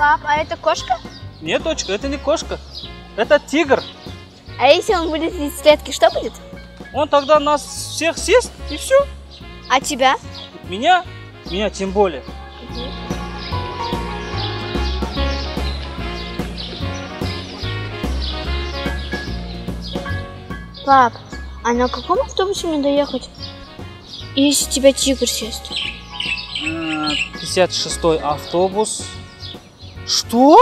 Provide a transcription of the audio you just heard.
Пап, а это кошка? Нет, дочка, это не кошка. Это тигр. А если он будет из клетки, что будет? Он тогда нас всех съест и все. А тебя? Меня? Меня тем более. Пап, а на каком автобусе мне доехать, если тебя тигр съест? 56-й автобус. Что?